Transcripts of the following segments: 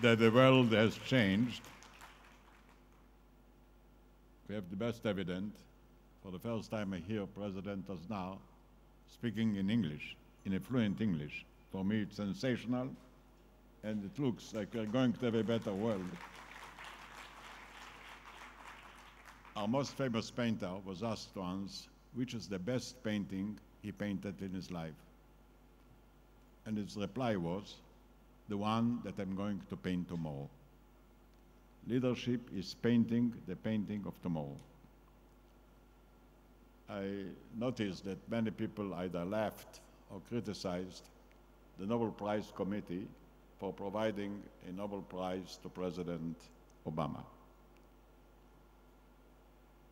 that the world has changed. We have the best evidence. For the first time I hear President Aznar speaking in English, in a fluent English. For me it's sensational, and it looks like we're going to have a better world. Our most famous painter was asked once which is the best painting he painted in his life. And his reply was, the one that I'm going to paint tomorrow. Leadership is painting the painting of tomorrow. I noticed that many people either laughed or criticized the Nobel Prize Committee for providing a Nobel Prize to President Obama.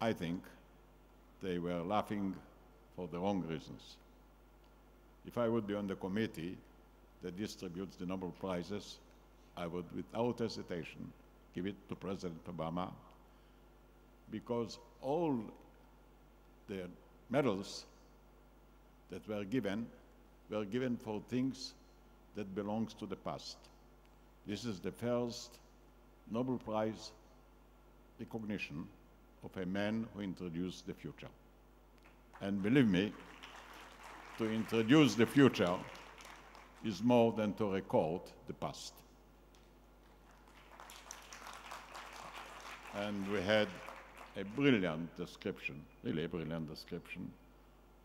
I think they were laughing for the wrong reasons. If I would be on the committee that distributes the Nobel Prizes, I would, without hesitation, give it to President Obama, because all the medals that were given for things that belongs to the past. This is the first Nobel Prize recognition of a man who introduced the future. And believe me, to introduce the future is more than to record the past. And we had a brilliant description, really a brilliant description,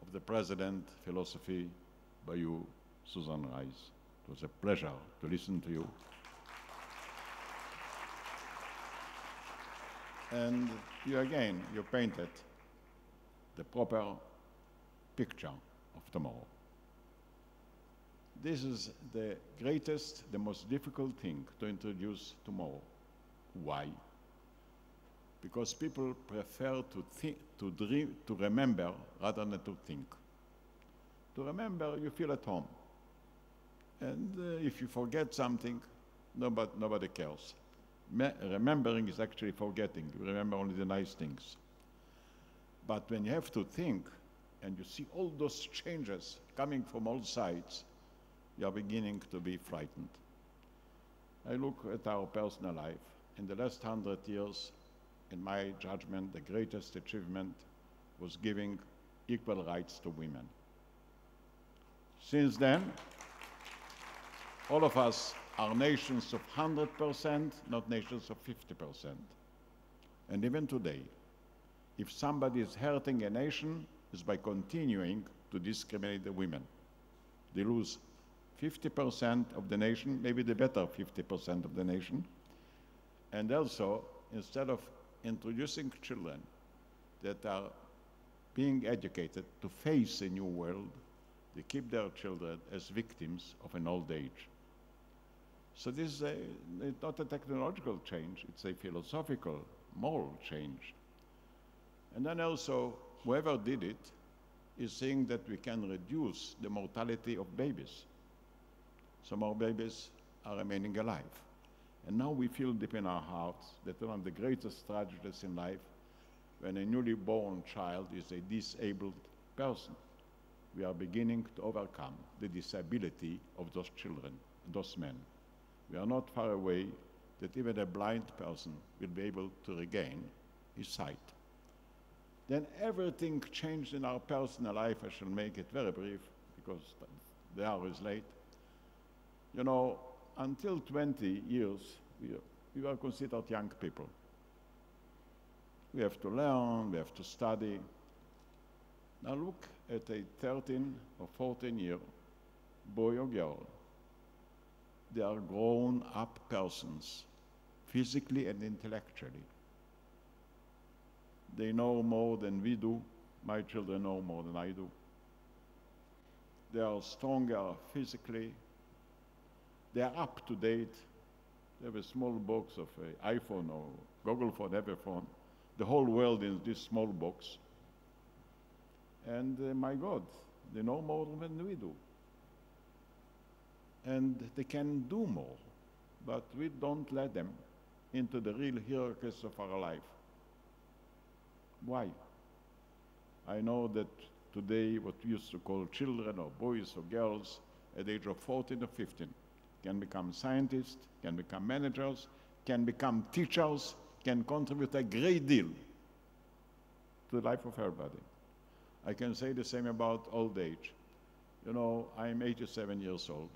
of the President philosophy by you, Susan Rice. It was a pleasure to listen to you. And you again, you painted the proper picture of tomorrow. This is the greatest, the most difficult thing to introduce tomorrow. Why? Because people prefer to think, to dream, to remember rather than to think. To remember, you feel at home. And if you forget something, nobody cares. Remembering is actually forgetting. You remember only the nice things. But when you have to think, and you see all those changes coming from all sides, you are beginning to be frightened. I look at our personal life. In the last 100 years, in my judgment, the greatest achievement was giving equal rights to women. Since then, all of us are nations of 100%, not nations of 50%. And even today, if somebody is hurting a nation, it's by continuing to discriminate the women. They lose 50% of the nation, maybe the better 50% of the nation. And also, instead of introducing children that are being educated to face a new world, they keep their children as victims of an old age. So this is it's not a technological change, it's a philosophical, moral change. And then also, whoever did it is saying that we can reduce the mortality of babies. Some more babies are remaining alive. And now we feel deep in our hearts that one of the greatest tragedies in life, when a newly born child is a disabled person, we are beginning to overcome the disability of those children, those men. We are not far away that even a blind person will be able to regain his sight. Then everything changed in our personal life. I shall make it very brief because the hour is late. You know, until 20 years, we were considered young people. We have to learn, we have to study. Now look at a 13 or 14-year boy or girl. They are grown-up persons, physically and intellectually. They know more than we do. My children know more than I do. They are stronger physically. They are up to date. They have a small box of an iPhone or Google phone, every phone. The whole world in this small box. And my God, they know more than we do. And they can do more, but we don't let them into the real hierarchies of our life. Why? I know that today what we used to call children or boys or girls at the age of 14 or 15 can become scientists, can become managers, can become teachers, can contribute a great deal to the life of everybody. I can say the same about old age. You know, I'm 87 years old.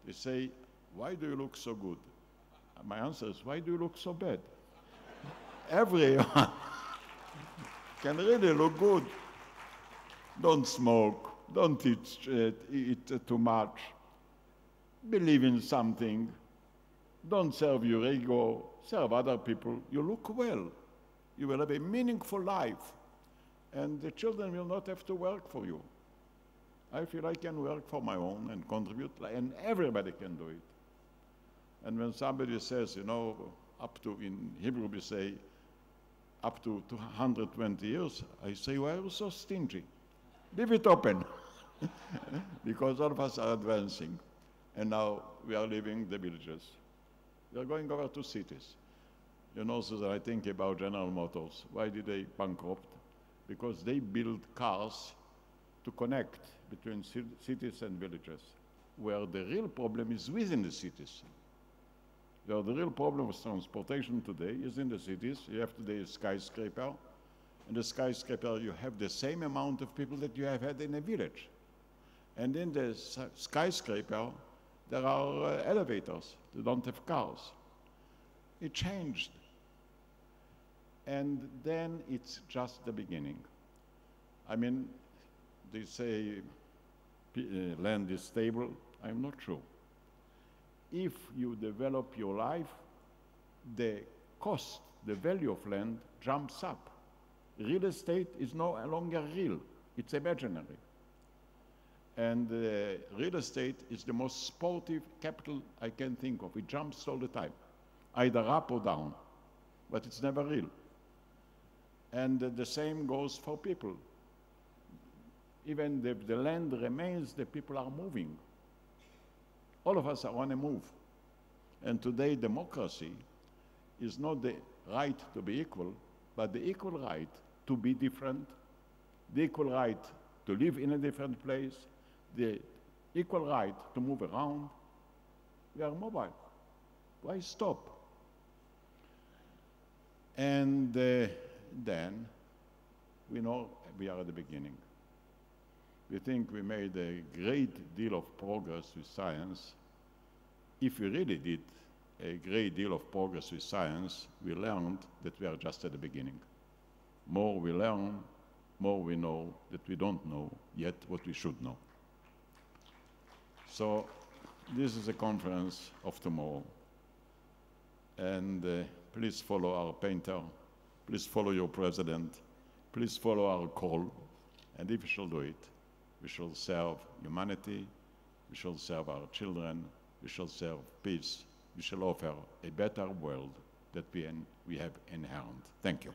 They say, why do you look so good? My answer is, why do you look so bad? Everyone can really look good. Don't smoke, don't eat too much, believe in something, don't serve your ego, serve other people. You look well. You will have a meaningful life, and the children will not have to work for you. I feel I can work for my own and contribute, and everybody can do it. And when somebody says, you know, up to, in Hebrew we say, up to 220 years, I say, why are you so stingy? Leave it open. Because all of us are advancing. And now we are leaving the villages. We are going over to cities. You know, Susan, I think about General Motors. Why did they bankrupt? Because they build cars to connect between cities and villages, where the real problem is within the cities. The real problem with transportation today is in the cities. You have today a skyscraper. In the skyscraper, you have the same amount of people that you have had in a village. And in the skyscraper, there are elevators. They don't have cars. It changed. And then it's just the beginning. I mean, they say land is stable. I'm not sure. If you develop your life, the cost, the value of land jumps up. Real estate is no longer real, it's imaginary. And real estate is the most sportive capital I can think of. It jumps all the time, either up or down, but it's never real. And the same goes for people. Even if the land remains, the people are moving. All of us are on a move. And today, democracy is not the right to be equal, but the equal right to be different, the equal right to live in a different place, the equal right to move around. We are mobile. Why stop? And then we know we are at the beginning. We think we made a great deal of progress with science. If we really did a great deal of progress with science, we learned that we are just at the beginning. More we learn, more we know that we don't know yet what we should know. So this is a conference of tomorrow. And please follow our painter. Please follow your president. Please follow our call. And if we shall do it, we shall serve humanity, we shall serve our children, we shall serve peace, we shall offer a better world that we have inherent. Thank you.